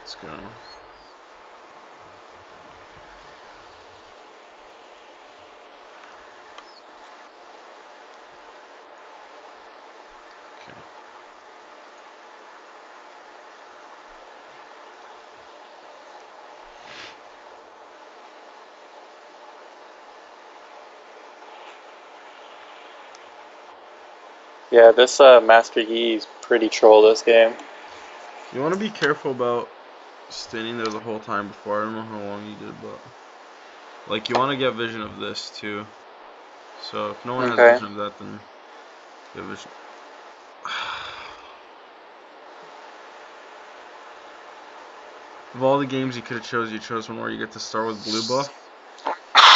Let's go. Okay. Yeah, this Master Yi is pretty troll this game. You want to be careful about standing there the whole time before. I don't know how long you did, but like you want to get vision of this too. So if no one has Okay. vision of that, then get vision. Of all the games you could have chose, you chose one where you get to start with blue buff.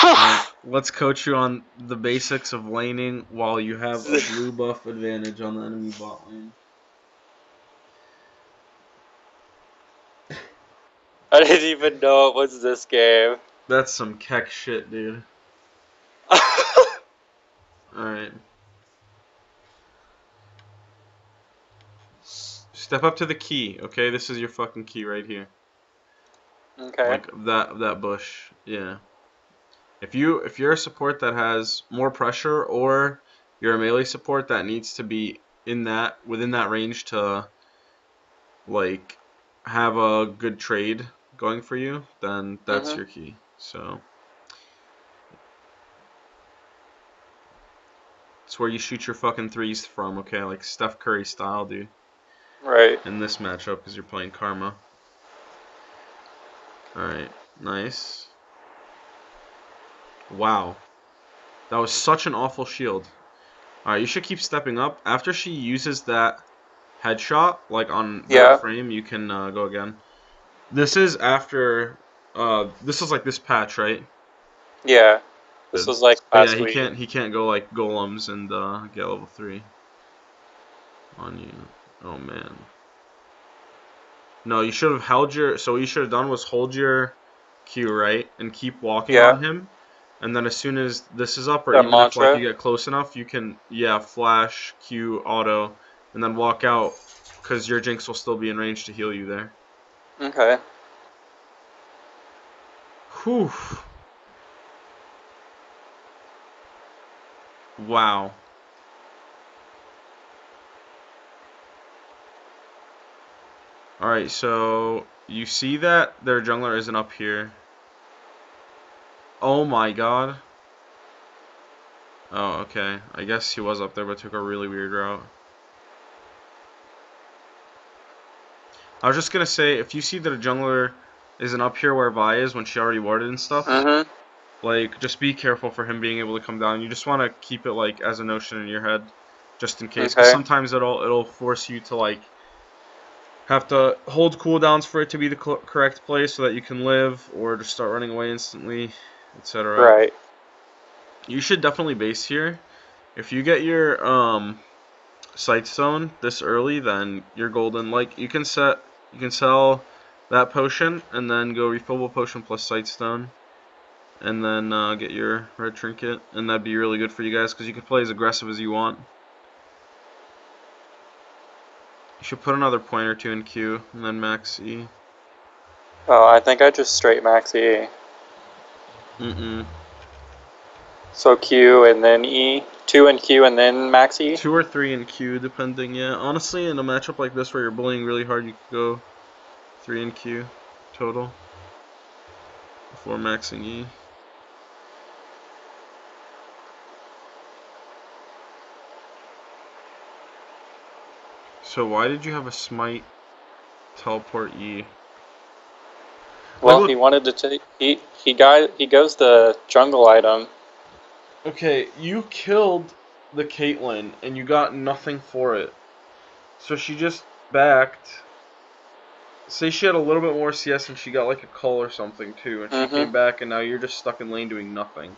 Alright, let's coach you on the basics of laning while you have a blue buff advantage on the enemy bot lane. I didn't even know it was this game. That's some keck shit, dude. Alright. Step up to the key, okay? This is your fucking key right here. Okay. Like that bush. Yeah. If you're a support that has more pressure, or you're a melee support that needs to be within that range to like have a good trade going for you, then that's Mhm. your key. So it's where you shoot your fucking threes from, okay? Like Steph Curry style, dude. Right. In this matchup, because you're playing Karma. Alright, nice. Wow. That was such an awful shield. Alright, you should keep stepping up. After she uses that headshot, like on that Yeah. frame, you can go again. This is after, this is like this patch, right? Yeah. This Good. was like But yeah, last week. he can't go like golems and get level 3 on you. Oh man. No, you should have held your, so what you should have done was hold your Q, right? And keep walking Yeah. on him. And then as soon as this is up, or That even if like you mantra. get close enough, you can, yeah, flash, Q, auto, and then walk out, because your Jinx will still be in range to heal you there. Okay. Whew. Wow. Alright, so you see that their jungler isn't up here. Oh my god. Oh, okay. I guess he was up there, but took a really weird route. I was just gonna say, if you see that a jungler isn't up here where Vi is when she already warded and stuff, Mhm. like, just be careful for him being able to come down. You just want to keep it, like, as a notion in your head, just in case. Because Okay. sometimes it'll force you to, like, have to hold cooldowns for it to be the correct play so that you can live, or just start running away instantly, etc. Right. You should definitely base here. If you get your, Sight Stone this early, then you're golden. Like, you can sell that potion, and then go refillable potion plus Sight Stone, and then get your red trinket, and that'd be really good for you guys because you can play as aggressive as you want. You should put another point or two in Q, and then max E. Oh, I think I just straight max E. Mm-mm. So Q and then E. 2 and Q and then max E. 2 or 3 in Q, depending, yeah. Honestly, in a matchup like this where you're bullying really hard, you could go 3 in Q total before maxing E. So why did you have a smite teleport E? Like, Well, he look, wanted to take. He goes the jungle item. okay, you killed the Caitlyn and you got nothing for it. So she just backed. Say she had a little bit more CS and she got like a cull or something too, and she Mhm. came back and now you're just stuck in lane doing nothing.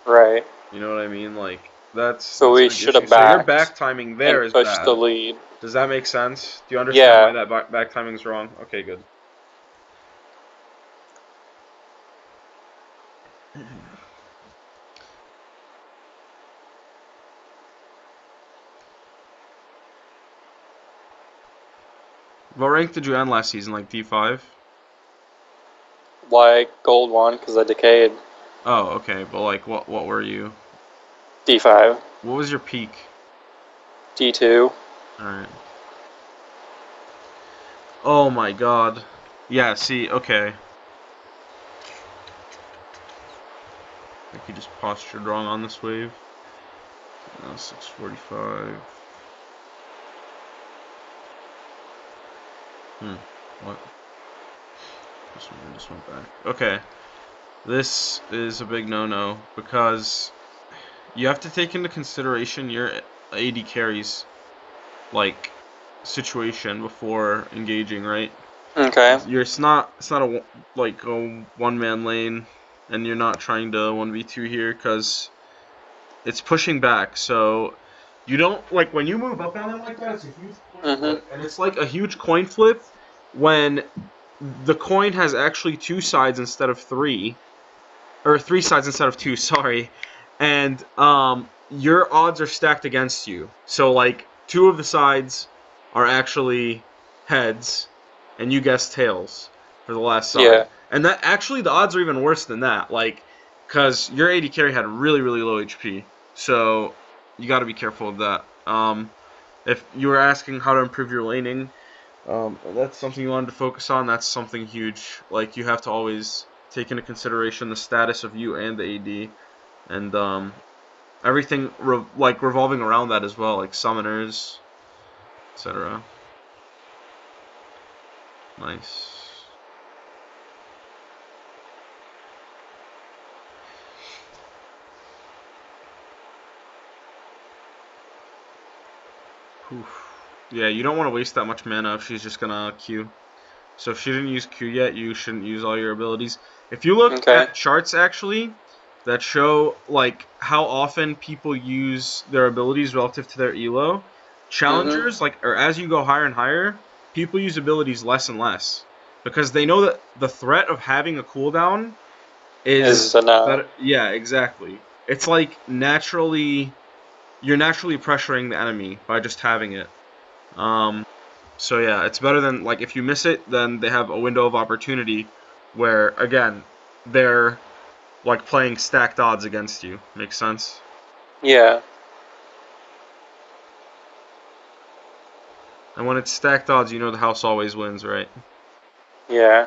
Right. You know what I mean? Like that's So a we big should issue. have So your backed back timing and there is pushed the bad. lead. Does that make sense? Do you understand why Yeah. that back timing is wrong? Okay, good. What rank did you end last season? Like D5? Why gold 1? Because I decayed. Oh, okay. But like, what were you? D5. What was your peak? D2. All right. Oh my God. Yeah. See. Okay. I think he just postured wrong on this wave. Now 645. What? This one just went back. Okay. This is a big no-no because you have to take into consideration your AD carries like situation before engaging, right? Okay. It's not a like a one-man lane, and you're not trying to 1v2 here because it's pushing back. So you don't like when you move up on them like that. It's a huge coin flip, and it's like a huge coin flip when the coin has actually 2 sides instead of 3, or 3 sides instead of 2. Sorry, and your odds are stacked against you. So like 2 of the sides are actually heads, and you guess tails for the last side. Yeah. And that actually the odds are even worse than that, like, because your AD carry had really low HP, so you got to be careful of that. If you were asking how to improve your laning, that's something you wanted to focus on. That's something huge. Like, you have to always take into consideration the status of you and the AD, and everything revolving around that as well, like summoners, etc. Nice. Oof. Yeah, you don't want to waste that much mana if she's just gonna Q. So if she didn't use Q yet, you shouldn't use all your abilities. If you look at charts actually that show like how often people use their abilities relative to their elo, challengers or as you go higher and higher, people use abilities less and less because they know that the threat of having a cooldown is better. Yeah, exactly. It's like you're naturally pressuring the enemy by just having it. So yeah, it's better than, like, if you miss it, then they have a window of opportunity where, again, they're, like, playing stacked odds against you. Makes sense? Yeah. And when it's stacked odds, you know the house always wins, right? Yeah.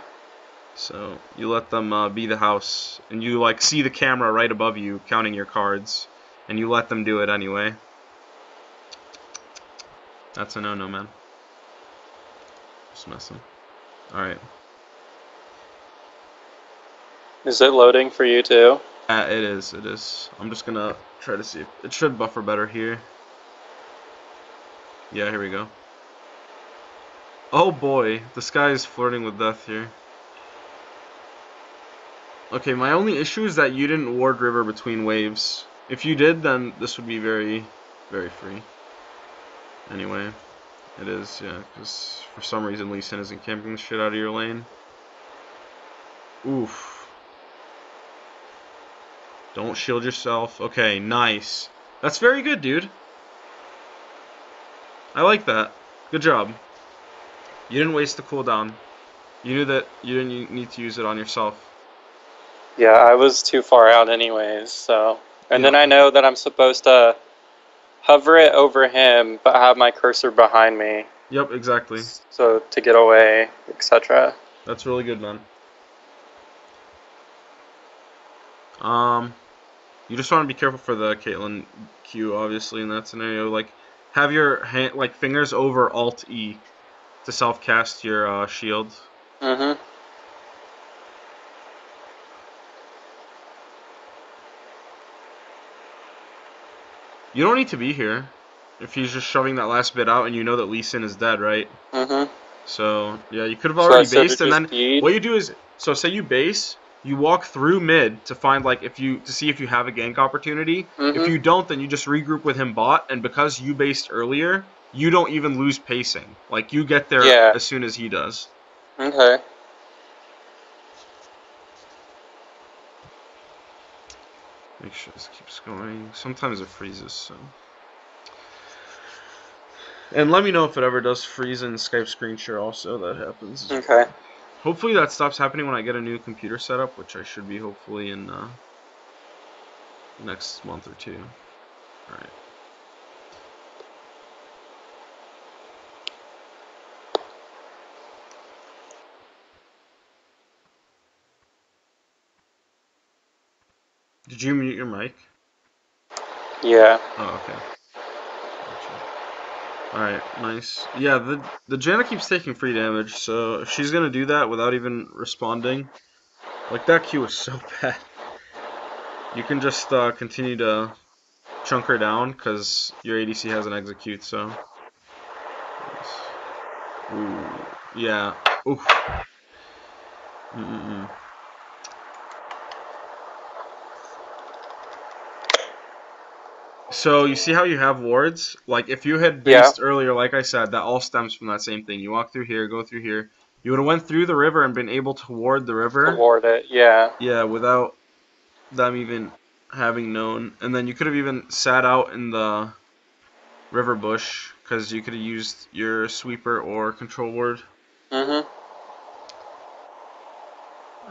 So you let them be the house, and you, like, see the camera right above you counting your cards, and you let them do it anyway. That's a no-no, man. Just messing. Alright. Is it loading for you too? It is, it is. I'm just gonna try to see if it should buffer better here. Yeah, here we go. Oh boy, this guy is flirting with death here. Okay, my only issue is that you didn't ward river between waves. If you did, then this would be very free. Anyway, it is, yeah, because for some reason Lee Sin isn't camping the shit out of your lane. Oof. Don't shield yourself. Okay, nice. That's very good, dude. I like that. Good job. You didn't waste the cooldown. You knew that you didn't need to use it on yourself. Yeah, I was too far out anyways, so... And then I know that I'm supposed to hover it over him, but have my cursor behind me. Yep, exactly. So, to get away, etc. That's really good, man. You just want to be careful for the Caitlyn Q, obviously, in that scenario. Like, have your hand, like, fingers over Alt E to self-cast your shield. Mm-hmm. You don't need to be here if he's just shoving that last bit out and you know that Lee Sin is dead, right? Mm-hmm. So, yeah, you could have already based, and then speed? what you do is, so say you base, you walk through mid to find, like, to see if you have a gank opportunity. If you don't, then you just regroup with him bot, and because you based earlier, you don't even lose pacing. Like, you get there as soon as he does. Okay. Make sure this keeps going. Sometimes it freezes, so... And let me know if it ever does freeze in Skype screen share also. That happens. Okay. Hopefully that stops happening when I get a new computer set up, which I should be hopefully in next month or two. Alright. Did you mute your mic? Yeah. Oh, okay. Gotcha. Alright, nice. Yeah, the Janna keeps taking free damage, so if she's gonna do that without even responding, like that Q is so bad. You can just continue to chunk her down, because your ADC has an execute, so. Nice. Ooh, yeah. Oof. So you see how you have wards? Like if you had based earlier, like I said, that all stems from that same thing. You walk through here, go through here. You would have went through the river and been able to ward the river. To ward it, yeah. Yeah, without them even having known. And then you could have even sat out in the river bush, because you could have used your sweeper or control ward. Mm-hmm.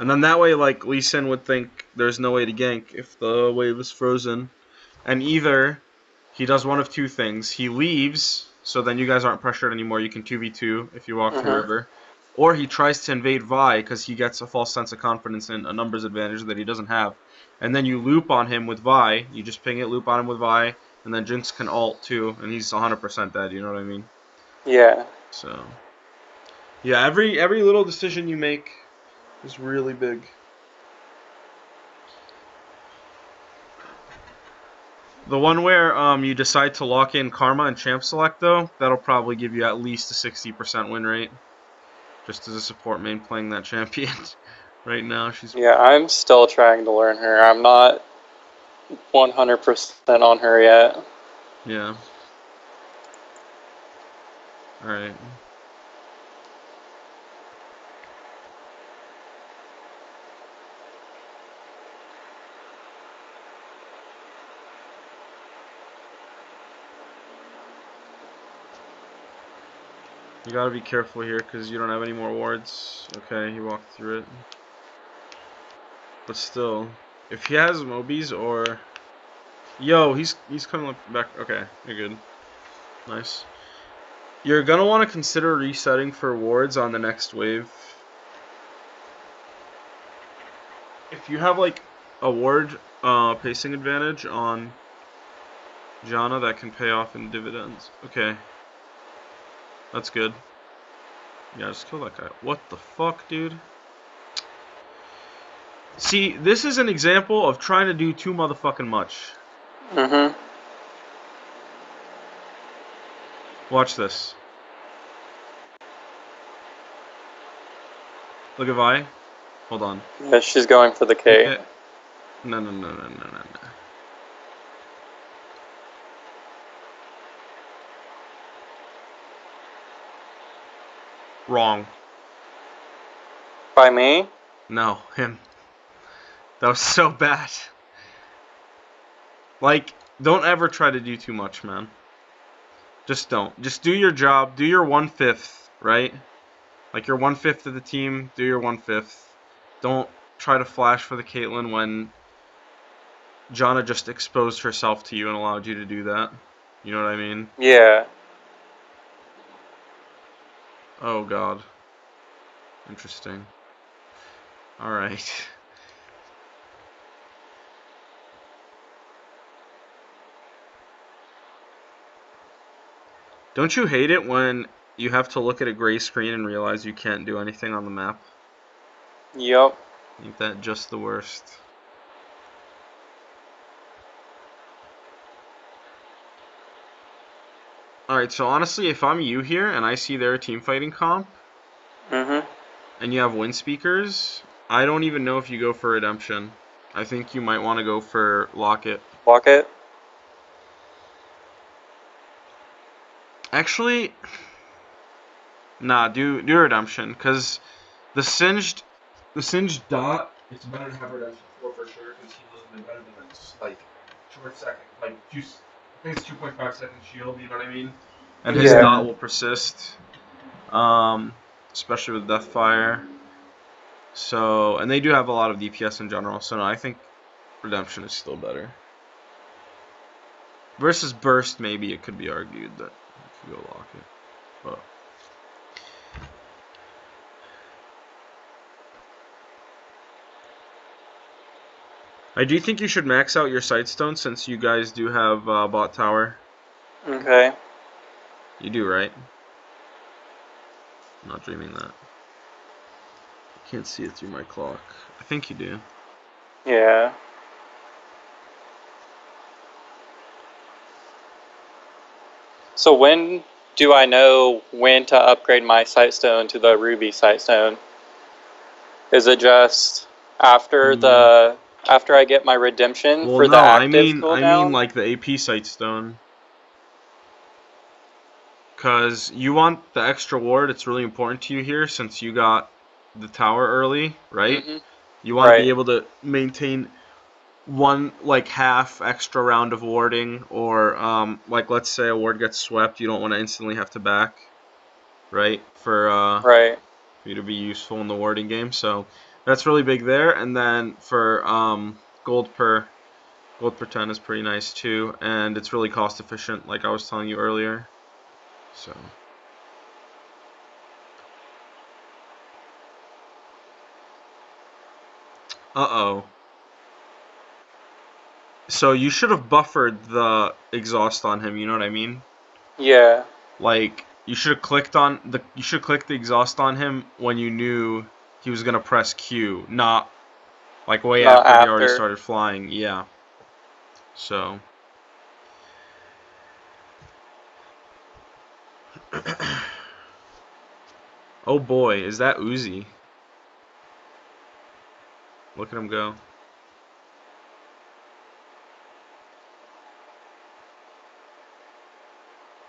And then that way, like, Lee Sin would think there's no way to gank if the wave is frozen. And either he does one of two things. He leaves, so then you guys aren't pressured anymore. You can 2v2 if you walk through river. Or he tries to invade Vi because he gets a false sense of confidence and a numbers advantage that he doesn't have. And then you loop on him with Vi. You just ping it, loop on him with Vi, and then Jinx can ult too, and he's 100% dead, you know what I mean? Yeah. So, yeah, every little decision you make is really big. The one where you decide to lock in Karma and Champ Select, though, that'll probably give you at least a 60% win rate. Just as a support main playing that champion right now. She's Yeah, I'm still trying to learn her. I'm not 100% on her yet. Yeah. Alright. You gotta be careful here because you don't have any more wards. Okay, he walked through it. But still, if he has Mobies or... Yo, he's coming back. Okay, you're good. Nice. You're gonna want to consider resetting for wards on the next wave. If you have like a ward pacing advantage on Janna, that can pay off in dividends. Okay. That's good. Yeah, just kill that guy. What the fuck, dude? See, this is an example of trying to do too motherfucking much. Mm-hmm. Watch this. Look at Vi. Hold on. Yeah, she's going for the K. Okay. No. Wrong. By me? No, him. That was so bad. Like, don't ever try to do too much, man. Just don't. Just do your job. Do your 1/5, right? Like, you're 1/5 of the team. Do your 1/5. Don't try to flash for the Caitlyn when Janna just exposed herself to you and allowed you to do that. You know what I mean? Yeah. Oh, God. Interesting. Alright. Don't you hate it when you have to look at a gray screen and realize you can't do anything on the map? Yup. Ain't that just the worst? Alright, so honestly, if I'm you here and I see their team fighting comp, and you have win speakers, I don't even know if you go for Redemption. I think you might want to go for Locket. Locket? Actually, nah, do Redemption, because the singed dot, it's better to have Redemption for sure, because he was better than this, like, short second, like, I think it's 2.5 second shield, you know what I mean? and his Yeah. dot will persist, especially with Deathfire. So, and they do have a lot of DPS in general. So no, I think Redemption is still better. Versus Burst, maybe it could be argued that you could go lock it, but. I do think you should max out your Sightstone since you guys do have bot tower. Okay. You do, right? I'm not dreaming that. I can't see it through my clock. I think you do. Yeah. So when do I know when to upgrade my Sightstone to the Ruby Sightstone? Is it just after after I get my redemption Well, for no, the active I mean cooldown? like the AP Sightstone. Because you want the extra ward, it's really important to you here since you got the tower early, right? Mm-hmm. You want to be Right. able to maintain one, like, half extra round of warding, or, like, let's say a ward gets swept, you don't want to instantly have to back, right? For Right. you to be useful in the warding game, so that's really big there. And then for gold per 10 is pretty nice too, and it's really cost efficient, like I was telling you earlier. So. Uh-oh. So you should have buffered the exhaust on him, you know what I mean? Yeah. Like you should have clicked the exhaust on him when you knew he was gonna press Q, not like way Not after he already after. started flying. Yeah. So oh boy, is that Uzi. Look at him go.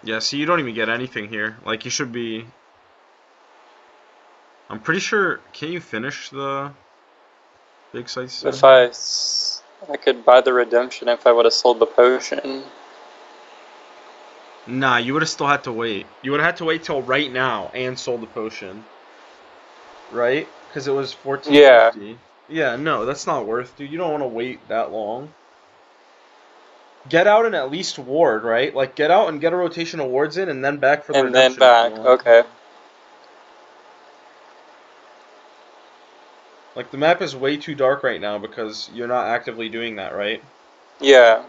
Yeah, see, you don't even get anything here. Like, you should be... I'm pretty sure... Can you finish the big sites? If I could buy the redemption if I would have sold the potion. Nah, you would have still had to wait. You would have had to wait till right now and sold the potion. Right? Because it was Yeah. 1450. Yeah, no, that's not worth, dude. You don't want to wait that long. Get out and at least ward, right? Like, get out and get a rotation of wards in and then back for the And then redemption if you back. want. Okay. Like, the map is way too dark right now because you're not actively doing that, right? Yeah.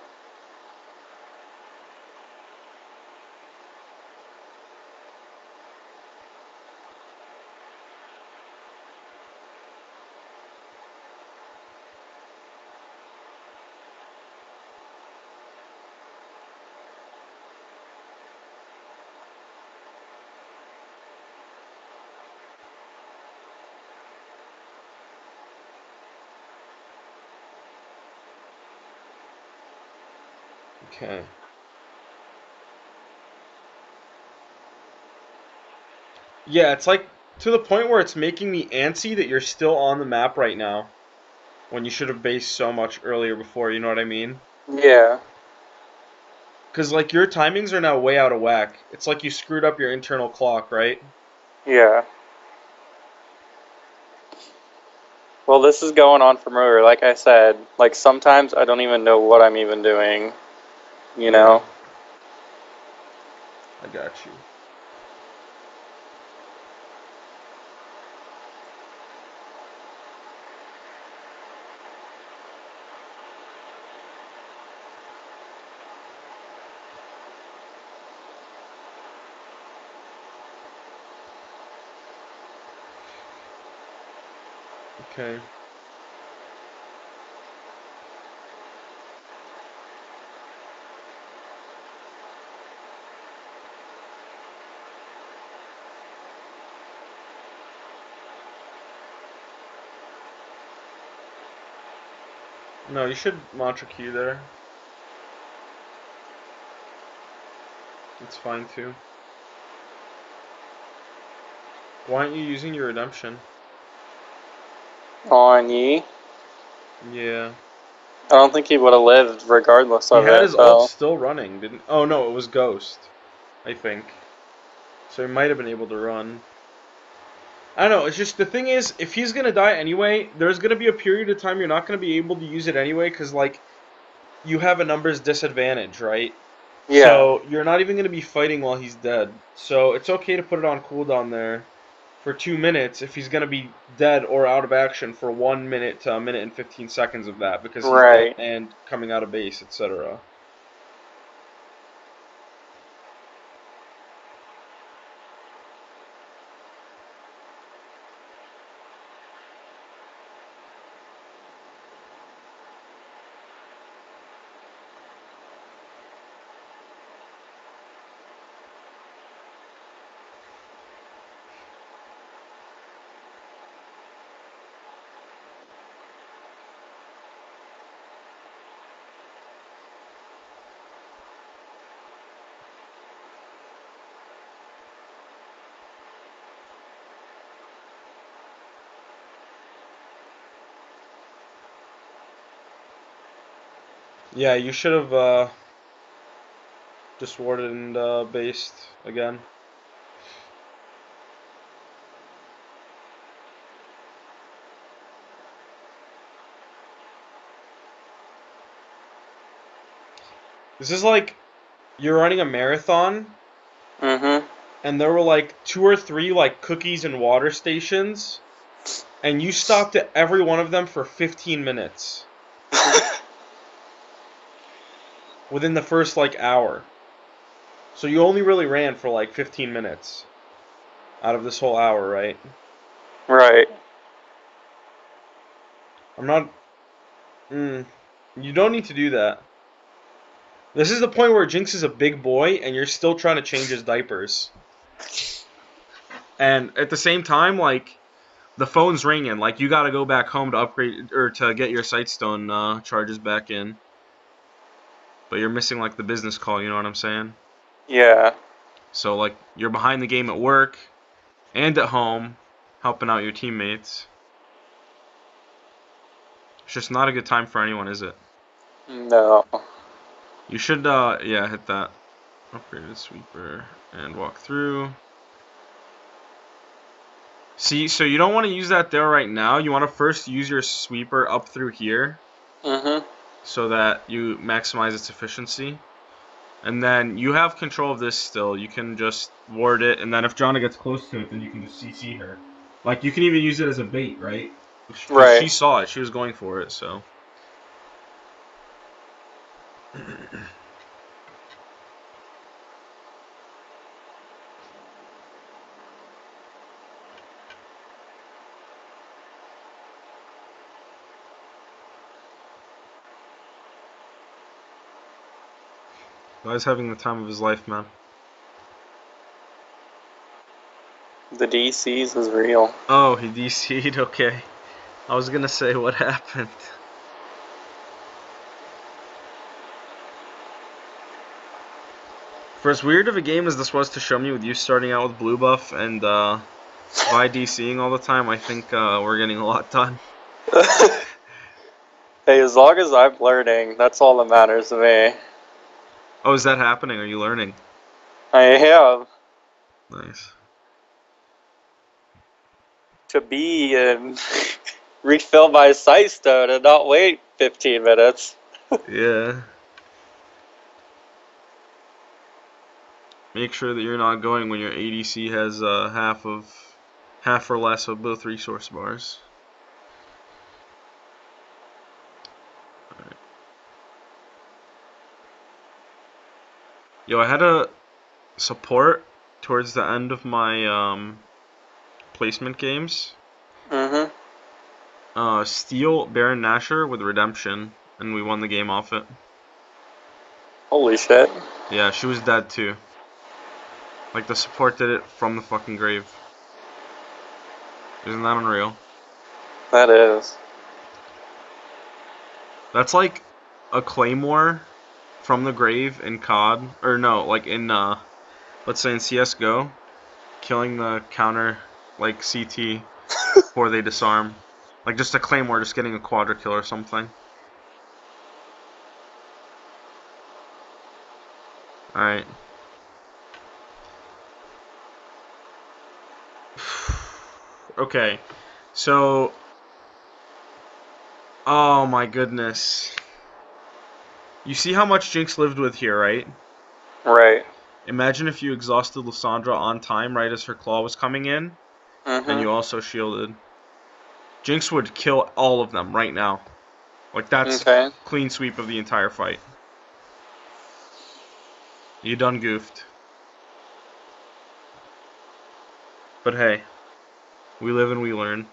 Okay. Yeah, it's like to the point where it's making me antsy that you're still on the map right now when you should have based so much earlier before, you know what I mean? Yeah. Because, like, your timings are now way out of whack. It's like you screwed up your internal clock, right? Yeah. Well, this is going on from earlier. Like I said, like sometimes I don't even know what I'm even doing. You know? I got you. Okay. No, you should mantra Q there. It's fine too. Why aren't you using your redemption? On Yi. Yeah. I don't think he would have lived regardless He of had it, his ult though. still running, didn't? Oh no, it was Ghost. I think. So he might have been able to run. I don't know, it's just, the thing is, if he's gonna die anyway, there's gonna be a period of time you're not gonna be able to use it anyway, because, like, you have a numbers disadvantage, right? Yeah. So, you're not even gonna be fighting while he's dead. So, it's okay to put it on cooldown there for 2 minutes if he's gonna be dead or out of action for 1 minute to a minute and 15 seconds of that, because he's dead Right. and coming out of base, etc. Yeah, you should have just warded and based again. This is like you're running a marathon Mm-hmm. and there were like 2 or 3 like cookies and water stations, and you stopped at every one of them for 15 minutes within the first like hour. So you only really ran for like 15 minutes out of this whole hour, right? Right. I'm not. You don't need to do that. This is the point where Jinx is a big boy and you're still trying to change his diapers. And at the same time, like, the phone's ringing. Like, you gotta go back home to upgrade, or to get your Sightstone charges back in. But you're missing, like, the business call, you know what I'm saying? Yeah. So, like, you're behind the game at work and at home, helping out your teammates. It's just not a good time for anyone, is it? No. You should, yeah, hit that upgraded sweeper and walk through. See, so you don't want to use that there right now. You want to first use your sweeper up through here Mm-hmm. so that you maximize its efficiency. And then you have control of this still. You can just ward it, and then if Jonna gets close to it, then you can just CC her. Like, you can even use it as a bait, right? Because Right. she saw it. She was going for it, so. Guy's having the time of his life, man. The DCs is real. Oh, he DC'd? Okay. I was gonna say, what happened? For as weird of a game as this was to show me, with you starting out with blue buff and Vi DCing all the time, I think we're getting a lot done. Hey, as long as I'm learning, that's all that matters to me. Oh, is that happening? Are you learning? I am. Nice. To be and refill my Sightstone and not wait 15 minutes. Yeah. Make sure that you're not going when your ADC has half or less of both resource bars. Alright. Yo, I had a support towards the end of my placement games. Mm-hmm. Steel Baron Nashor with Redemption, and we won the game off it. Holy shit. Yeah, she was dead too. Like, the support did it from the fucking grave. Isn't that unreal? That is. That's like a claymore from the grave in COD, or no, like in let's say in CS:GO, killing the counter like CT before they disarm. Like just a claymore, just getting a quadra kill or something. Alright. Okay. So... Oh my goodness. You see how much Jinx lived with here, right? Right. Imagine if you exhausted Lysandra on time right as her claw was coming in, and Mm-hmm. you also shielded. Jinx would kill all of them right now. Like, that's Okay. clean sweep of the entire fight. You done goofed. But hey, we live and we learn.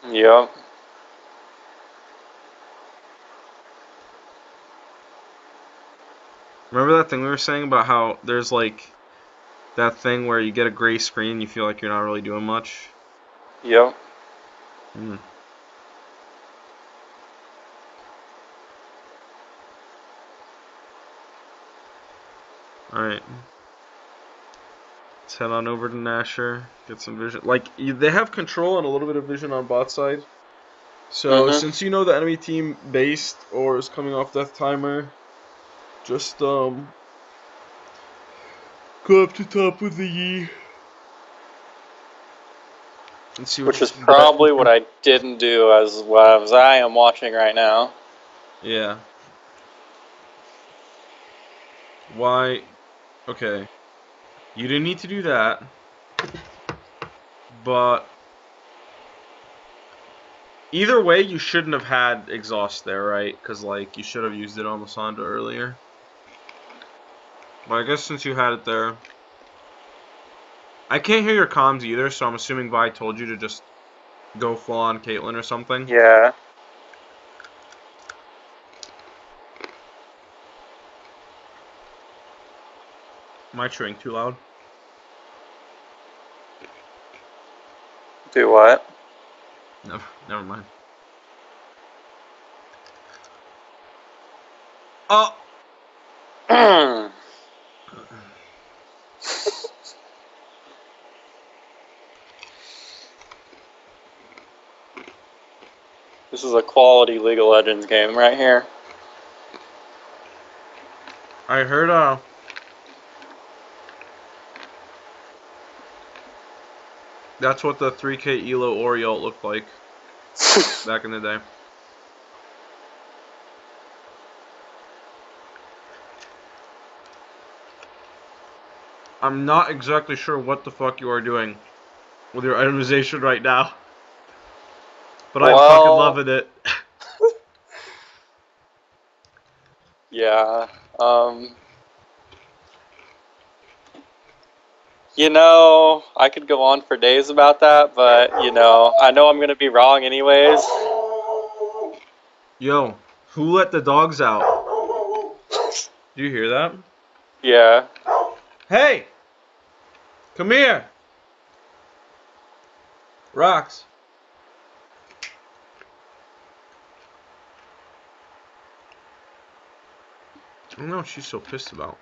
Yep. Remember that thing we were saying about how there's like that thing where you get a gray screen and you feel like you're not really doing much? Yep. Hmm. Alright. Let's head on over to Nashor, get some vision. Like, they have control and a little bit of vision on bot side. So, Mm-hmm. since you know the enemy team based or is coming off Death Timer, just, go up to top with the Yi. And see what Which you is can get. probably what I didn't do as well as I am watching right now. Yeah. Why? Okay. You didn't need to do that. But either way, you shouldn't have had exhaust there, right? Because, like, you should have used it on Lysandra earlier. But I guess since you had it there... I can't hear your comms either, so I'm assuming Vi told you to just go full on Caitlyn or something. Yeah. Am I chewing too loud? Do what? Never mind. Oh! This is a quality League of Legends game right here. I heard, that's what the 3K ELO Oriole looked like back in the day. I'm not exactly sure what the fuck you are doing with your itemization right now. But I'm fucking Well, loving it. yeah. You know, I could go on for days about that, but, you know, I know I'm going to be wrong anyways. Yo, who let the dogs out? Do you hear that? Yeah. Hey! Come here! Rocks. I don't know what she's so pissed about.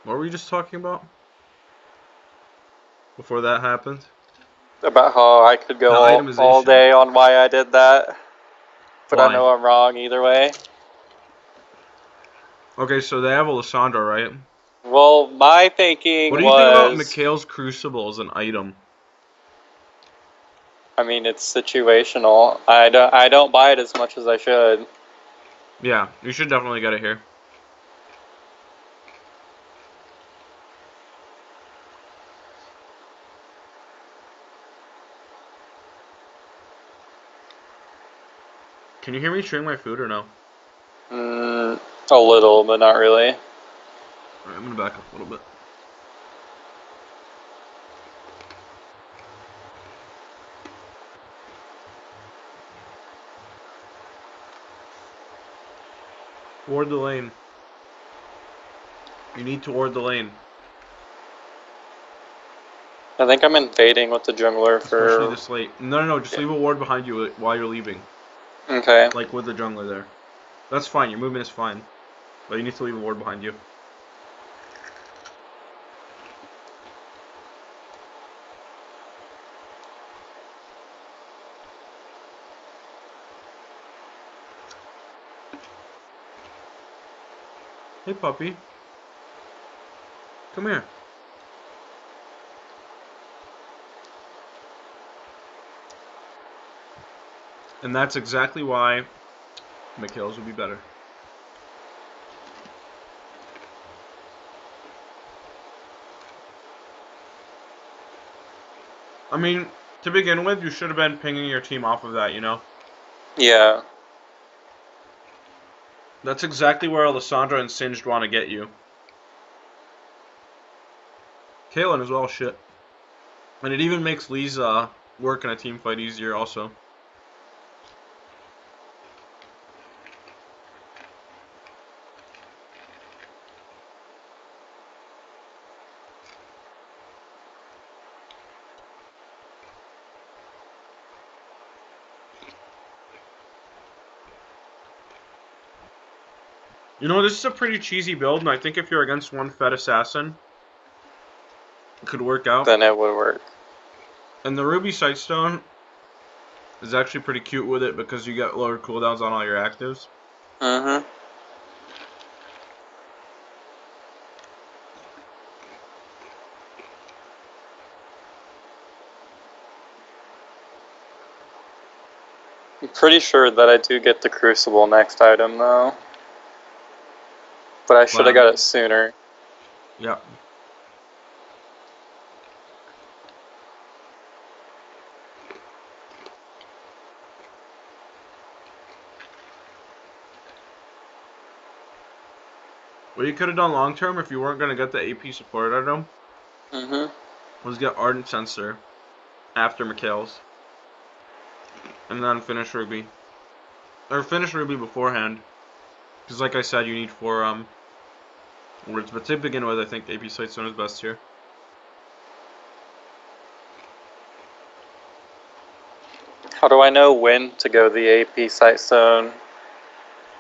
What were we just talking about? Before that happened? About how I could The go all itemization. day on why I did that. But I Why? know I'm wrong either way. Okay, so they have a Lysandra, right? Well, my What thinking do you think about was, Mikhail's Crucible as an item? I mean, it's situational. I don't buy it as much as I should. Yeah, you should definitely get it here. Can you hear me chewing my food or no? A little, but not really. Alright, I'm gonna back up a little bit. Ward the lane. You need to ward the lane. I think I'm invading with the jungler Especially for... this late. No, just leave a ward behind you while you're leaving. Okay. Like with the jungler there. That's fine, your movement is fine. But you need to leave a ward behind you. Hey puppy. Come here. And that's exactly why Mikhails would be better. I mean, to begin with, you should have been pinging your team off of that, you know? Yeah. That's exactly where Alessandra and Singed want to get you. Kaylin as well, shit. And it even makes Lee's work in a team fight easier also. You know, this is a pretty cheesy build, and I think if you're against one Fed Assassin, it could work out. Then it would work. And the Ruby Sightstone is actually pretty cute with it because you get lower cooldowns on all your actives. Mm-hmm. I'm pretty sure that I do get the Crucible next item, though. But I should have got it sooner. Yeah. What you could have done long term if you weren't going to get the AP support item was get Ardent Sensor after Mikhails. And then finish Ruby. Or finish Ruby beforehand. Because like I said, you need 4 words. But to begin with, I think AP Sightstone is best here. How do I know when to go the AP Sightstone?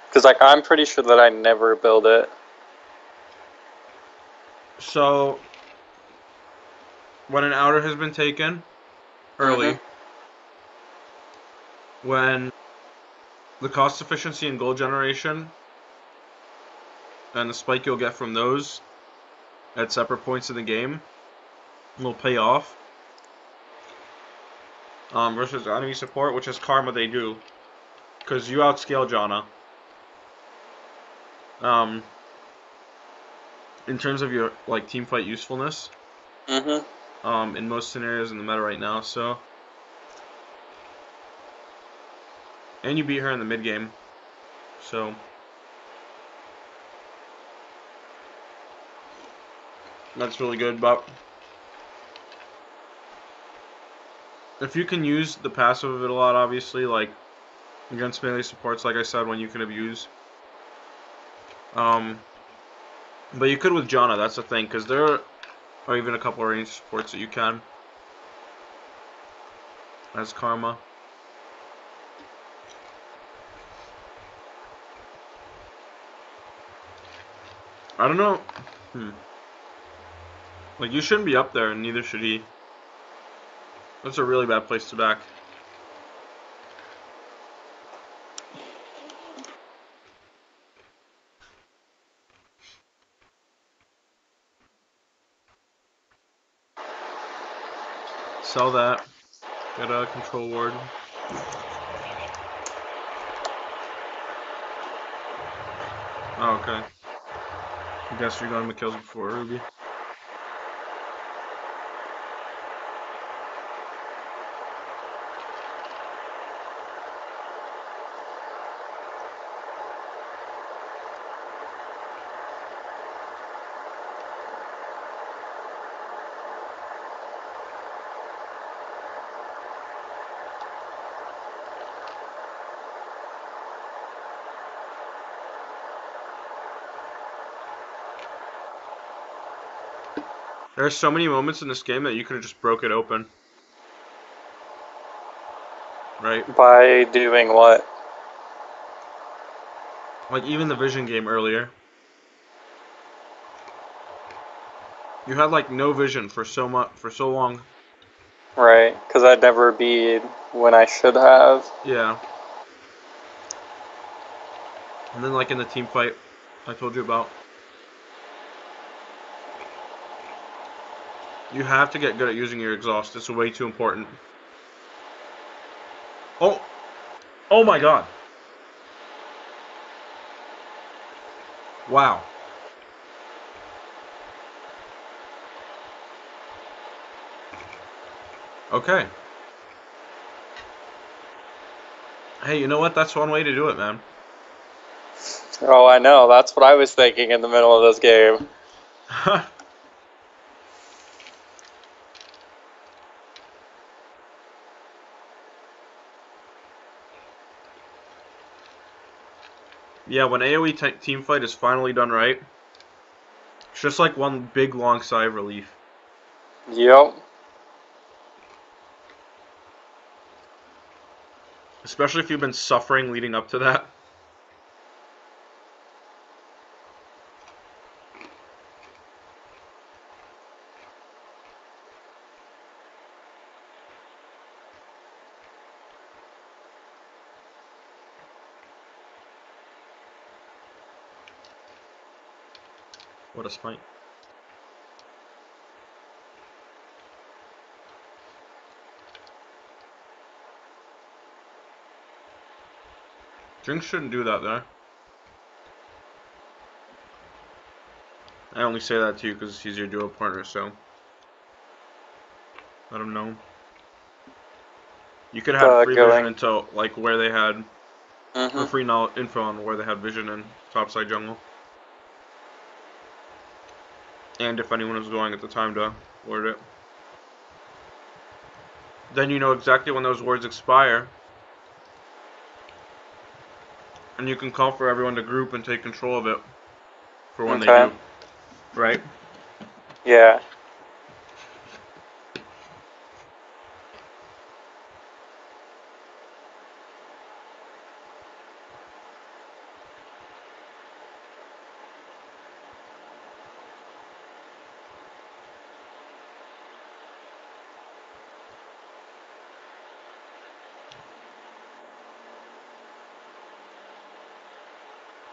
Because like I'm pretty sure that I never build it. So, when an outer has been taken early, when the cost efficiency and gold generation and the spike you'll get from those at separate points in the game will pay off. Versus enemy support, which is Karma they do. Because you outscale Janna. In terms of your like team fight usefulness. In most scenarios in the meta right now, so. And you beat her in the mid game. So. That's really good, but if you can use the passive of it a lot, obviously, like against melee supports, like I said, when you can abuse. But you could with Janna, that's the thing, because there are even a couple of range supports that you can. As Karma. I don't know. Like, you shouldn't be up there, and neither should he. That's a really bad place to back. Sell that. Get a control ward. Oh, okay. I guess you're going Mikhails before Ruby. There are so many moments in this game that you could have just broke it open. Right? By doing what? Like, even the Vision game earlier. You had, like, no vision for so long. Right, because I'd never be when I should have. Yeah. And then, like, in the team fight I told you about. You have to get good at using your exhaust. It's way too important. Oh! Oh my god. Wow. Okay. Hey, you know what? That's one way to do it, man. Oh, I know. That's what I was thinking in the middle of this game. Yeah, when AoE team fight is finally done right, it's just like one big long sigh of relief. Yep. Especially if you've been suffering leading up to that. What a smite. Jinx shouldn't do that there. I only say that to you because he's your duo partner, so let him know. You could have free vision into like where they had, or free info on where they had vision in topside jungle, and if anyone was going at the time to word it. Then you know exactly when those words expire, and you can call for everyone to group and take control of it for when they do. Right? Yeah.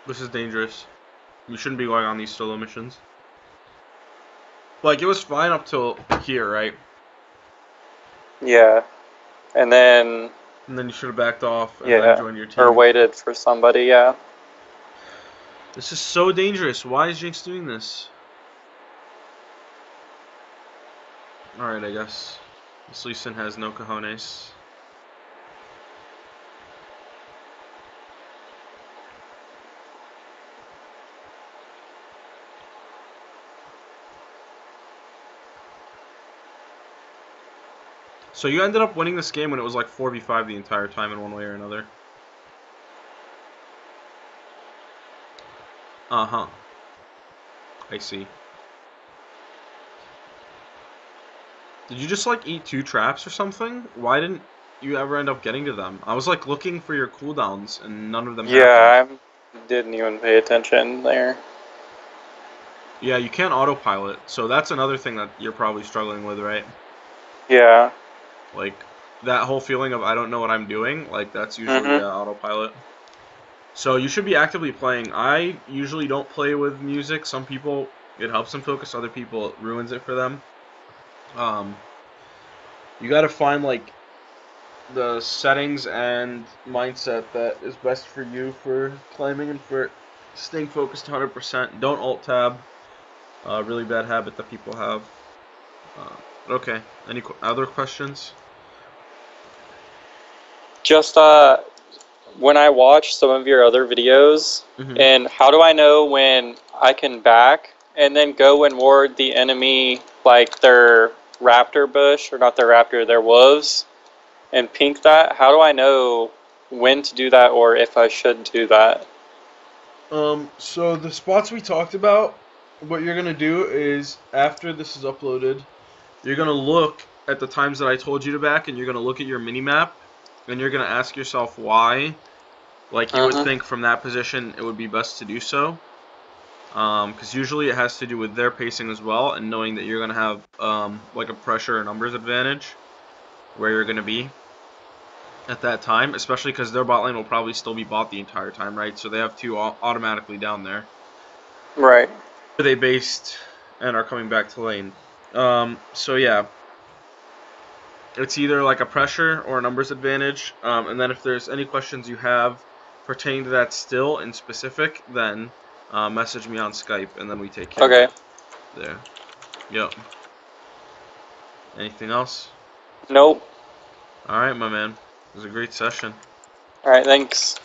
This is dangerous. You shouldn't be going on these solo missions. Like, it was fine up till here, right? Yeah. And then you should have backed off and then joined your team. Or waited for somebody, yeah. This is so dangerous. Why is Jinx doing this? Alright, I guess. This Lee Sin has no cojones. So you ended up winning this game when it was like 4v5 the entire time in one way or another. Uh-huh. I see. Did you just like eat 2 traps or something? Why didn't you ever end up getting to them? I was like looking for your cooldowns and none of them happened. Yeah, I didn't even pay attention there. Yeah, you can't autopilot, so that's another thing that you're probably struggling with, right? Yeah. Like, that whole feeling of I don't know what I'm doing, like, that's usually autopilot. So you should be actively playing. I usually don't play with music. Some people, it helps them focus. Other people, it ruins it for them. You gotta find, like, the settings and mindset that is best for you for climbing and for staying focused 100%. Don't alt-tab. Really bad habit that people have. Okay. Any other questions? Just when I watch some of your other videos, and how do I know when I can back and then go and ward the enemy, like their raptor bush, or not their raptor, their wolves, and pink that? How do I know when to do that or if I should do that? So the spots we talked about, what you're gonna do is after this is uploaded, you're gonna look at the times that I told you to back, and you're gonna look at your mini map, and you're gonna ask yourself why. Like you would think from that position, it would be best to do so. Because usually it has to do with their pacing as well, and knowing that you're gonna have like a pressure or numbers advantage where you're gonna be at that time, especially because their bot lane will probably still be bought the entire time, right? So they have 2 automatically down there. Right. They based and are coming back to lane. So yeah. it's either like a pressure or a numbers advantage. And then if there's any questions you have pertaining to that still in specific, then message me on Skype, and then we take care Okay. of it there. Yep. Anything else? Nope. All right, my man. It was a great session. All right. Thanks.